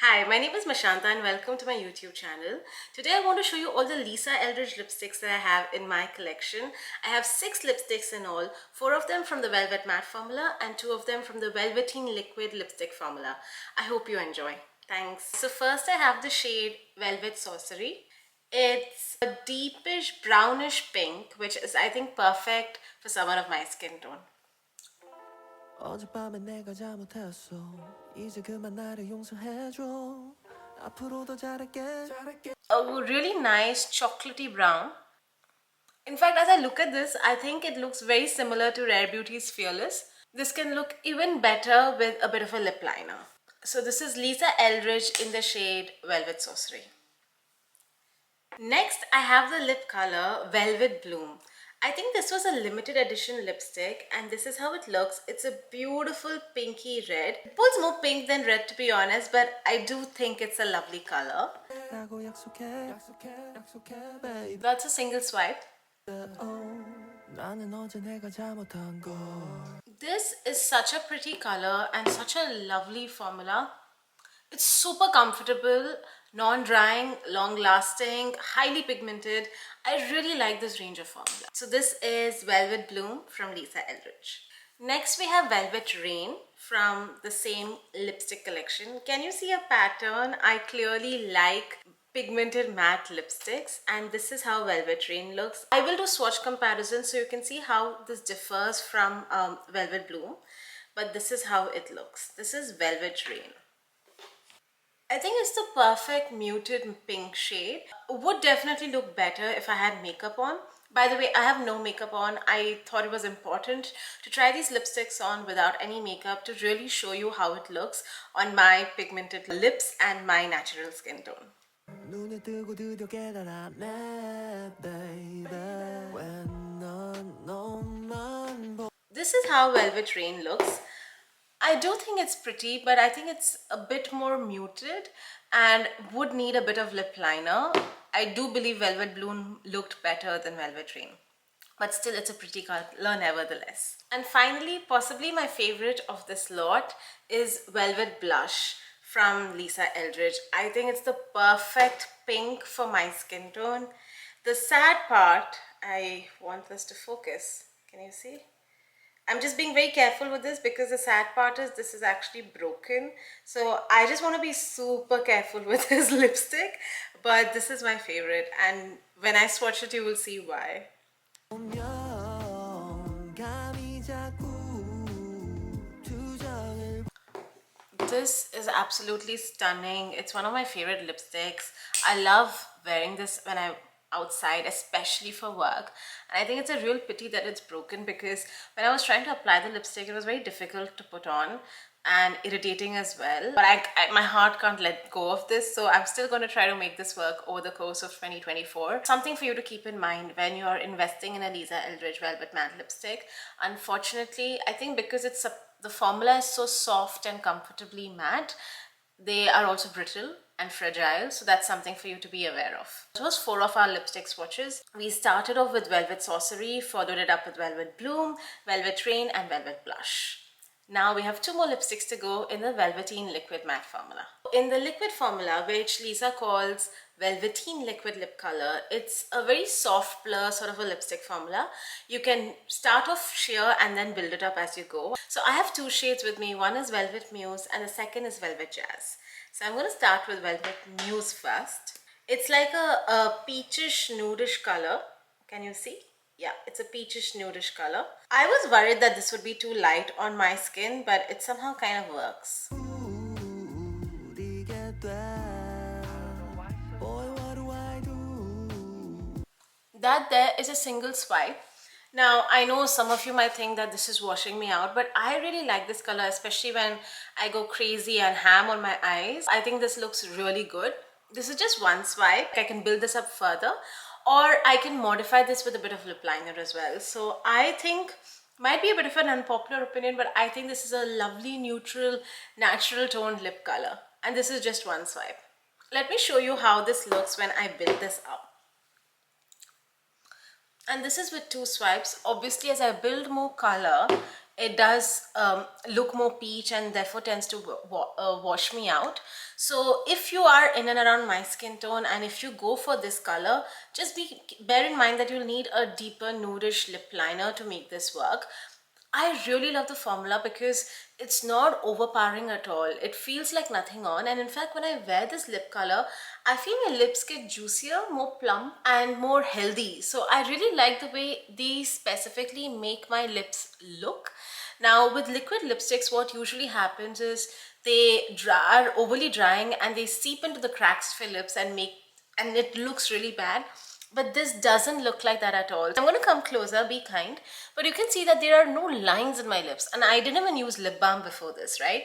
Hi, my name is Mashantha and welcome to my YouTube channel. Today I want to show you all the Lisa Eldridge lipsticks that I have in my collection. I have 6 lipsticks in all, 4 of them from the Velvet Matte formula and 2 of them from the Velveteen Liquid Lipstick formula. I hope you enjoy. Thanks. So first I have the shade Velvet Sorcery. It's a deepish brownish pink, which is I think perfect for someone of my skin tone. 어젯밤에 내가 잘못했어 이제 그만 나를 용서해줘 앞으로 더 잘할게 A really nice chocolatey brown. In fact, as I look at this, I think it looks very similar to Rare Beauty's Fearless. This can look even better with a bit of a lip liner. So this is Lisa Eldridge in the shade Velvet Sorcery. Next, I have the lip color Velvet Bloom. I think this was a limited edition lipstick and this is how it looks. It's a beautiful pinky red. It pulls more pink than red to be honest, but I do think it's a lovely color. That's a single swipe. This is such a pretty color and such a lovely formula. It's super comfortable, non-drying, long-lasting, highly pigmented. I really like this range of formula. So this is Velvet Bloom from Lisa Eldridge. Next we have Velvet Rain from the same lipstick collection. Can you see a pattern? I clearly like pigmented matte lipsticks and this is how Velvet Rain looks. I will do swatch comparison so you can see how this differs from Velvet Bloom, but this is how it looks. This is Velvet Rain. I think it's the perfect muted pink shade. Would definitely look better if I had makeup on. By the way, I have no makeup on. I thought it was important to try these lipsticks on without any makeup to really show you how it looks on my pigmented lips and my natural skin tone. This is how Velvet Rain looks. I do think it's pretty, but I think it's a bit more muted and would need a bit of lip liner. I do believe Velvet Bloom looked better than Velvet Rain, but still it's a pretty color nevertheless. And finally, possibly my favorite of this lot is Velvet Blush from Lisa Eldridge. I think it's the perfect pink for my skin tone. The sad part, I want this to focus. Can you see? I'm just being very careful with this because the sad part is this is actually broken. So I just want to be super careful with this lipstick. But this is my favorite. And when I swatch it, you will see why. This is absolutely stunning. It's one of my favorite lipsticks. I love wearing this when I'm outside, especially for work, and I think it's a real pity that it's broken because when I was trying to apply the lipstick it was very difficult to put on and irritating as well, but my heart can't let go of this, so I'm still going to try to make this work over the course of 2024. Something for you to keep in mind when you are investing in a Lisa Eldridge Velvet Matte lipstick. Unfortunately, I think because the formula is so soft and comfortably matte, they are also brittle and fragile, so that's something for you to be aware of. It was 4 of our lipstick swatches. We started off with Velvet Sorcery, followed it up with Velvet Bloom, Velvet Rain and Velvet Blush. Now we have 2 more lipsticks to go in the Velveteen Liquid Matte formula. In the liquid formula, which Lisa calls Velveteen Liquid Lip Color, it's a very soft blur sort of a lipstick formula. You can start off sheer and then build it up as you go. So I have 2 shades with me. One is Velvet Muse and the second is Velvet Jazz. So I'm going to start with Velvet Muse first. It's like a peachish nudish color. Can you see? Yeah, it's a peachish nudish color. I was worried that this would be too light on my skin, but it somehow kind of works. That there is a single swipe. Now, I know some of you might think that this is washing me out, but I really like this color, especially when I go crazy and ham on my eyes. I think this looks really good. This is just one swipe. I can build this up further, or I can modify this with a bit of lip liner as well. So I think, might be a bit of an unpopular opinion, but I think this is a lovely, neutral, natural toned lip color. And this is just one swipe. Let me show you how this looks when I build this up. And this is with 2 swipes. Obviously, as I build more color, it does look more peach and therefore tends to wash me out. So if you are in and around my skin tone and if you go for this color, just bear in mind that you'll need a deeper nudish lip liner to make this work. I really love the formula because it's not overpowering at all. It feels like nothing on, and in fact when I wear this lip color, I feel my lips get juicier, more plump and more healthy. So I really like the way these specifically make my lips look. Now with liquid lipsticks, what usually happens is they are overly drying and they seep into the cracks of your lips and it looks really bad. But this doesn't look like that at all. I'm going to come closer, be kind, but you can see that there are no lines in my lips, and I didn't even use lip balm before this, right?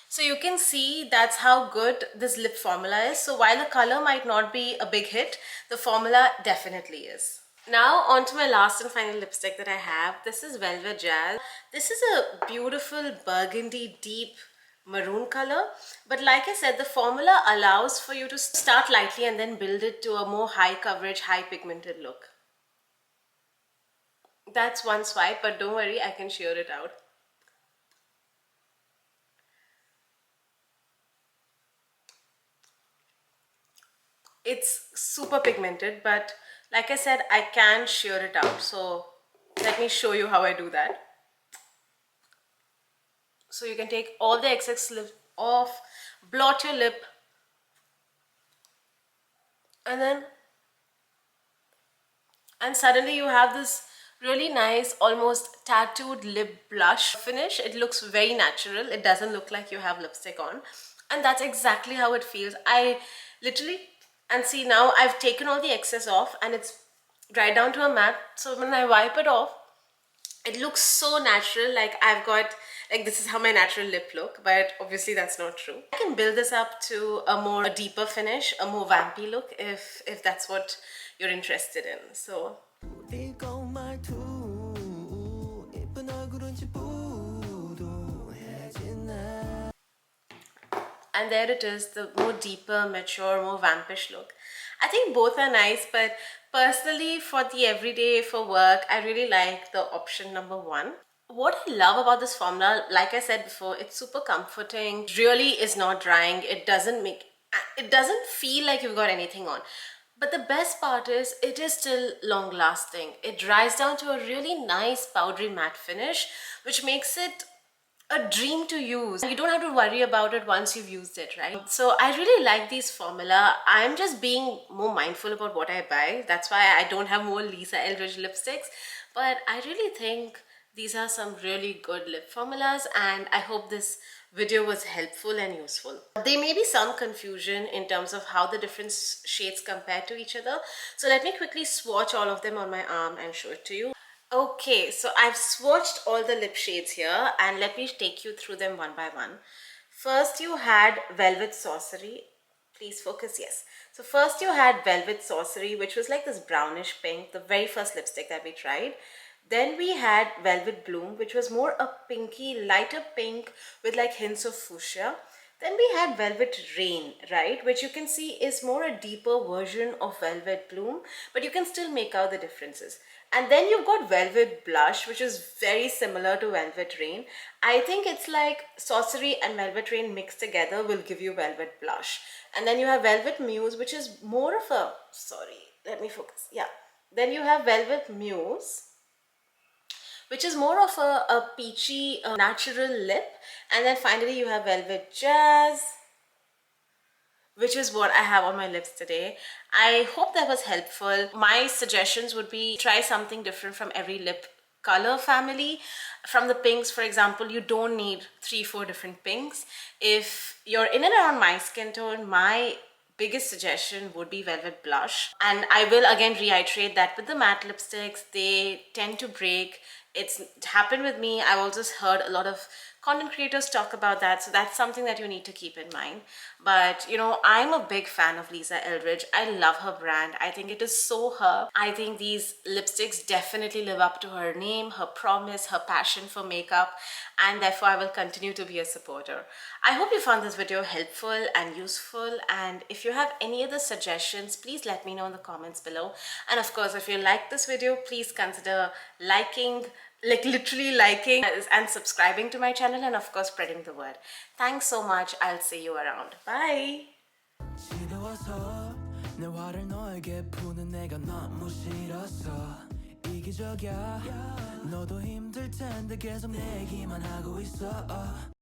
So you can see that's how good this lip formula is. So while the color might not be a big hit, the formula definitely is. Now on to my last and final lipstick that I have. This is Velvet Jazz. This is a beautiful burgundy deep maroon color, but like I said, the formula allows for you to start lightly and then build it to a more high coverage, high pigmented look. That's one swipe, but don't worry, I can sheer it out. It's super pigmented, but like I said, I can sheer it out. So let me show you how I do that. So you can take all the excess lip off, blot your lip, and suddenly you have this really nice, almost tattooed lip blush finish. It looks very natural. It doesn't look like you have lipstick on, and that's exactly how it feels. I literally, and see, now I've taken all the excess off and it's dried down to a matte. So when I wipe it off, it looks so natural, like I've got, like this is how my natural lip look, but obviously that's not true. I can build this up to a deeper finish, a more vampy look if that's what you're interested in. So and there it is, the more deeper, mature, more vampish look. I think both are nice, but personally for the everyday, for work, I really like the option number one. What I love about this formula, like I said before, it's super comforting. It really is not drying. It doesn't feel like you've got anything on. But the best part is it is still long lasting. It dries down to a really nice powdery matte finish, which makes it a dream to use. You don't have to worry about it once you've used it, right? So I really like these formula. I'm just being more mindful about what I buy. That's why I don't have more Lisa Eldridge lipsticks. But I really think these are some really good lip formulas, and I hope this video was helpful and useful. There may be some confusion in terms of how the different shades compare to each other. So let me quickly swatch all of them on my arm and show it to you. Okay, so I've swatched all the lip shades here and let me take you through them one by one. First you had Velvet Sorcery. Please focus, yes. So first you had Velvet Sorcery, which was like this brownish pink, the very first lipstick that we tried. Then we had Velvet Bloom, which was more a pinky, lighter pink with like hints of fuchsia. Then we had Velvet Rain, right, which you can see is more a deeper version of Velvet Bloom, but you can still make out the differences. And then you've got Velvet Blush, which is very similar to Velvet Rain. I think it's like Sorcery and Velvet Rain mixed together will give you Velvet Blush. And then you have Velvet Muse, which is more of a, sorry, let me focus, yeah. Then you have Velvet Muse, which is more of a peachy, natural lip. And then finally you have Velvet Jazz, which is what I have on my lips today. I hope that was helpful. My suggestions would be try something different from every lip color family. From the pinks, for example, you don't need 3-4 different pinks. If you're in and around my skin tone, my biggest suggestion would be Velvet Blush. And I will again reiterate that with the matte lipsticks, they tend to break. It's happened with me. I've also heard a lot of content creators talk about that, so that's something that you need to keep in mind. But you know, I'm a big fan of Lisa Eldridge. I love her brand. I think it is so her. I think these lipsticks definitely live up to her name, her promise, her passion for makeup, and therefore I will continue to be a supporter. I hope you found this video helpful and useful, and if you have any other suggestions, please let me know in the comments below. And of course, if you like this video, please consider liking, like literally liking and subscribing to my channel, and of course spreading the word. Thanks so much. I'll see you around. Bye. 지겨워서 내 화를 너에게 푸는 내가 너무 싫었어 이기적이야 너도 힘들 텐데 계속 내 얘기만 하고 있어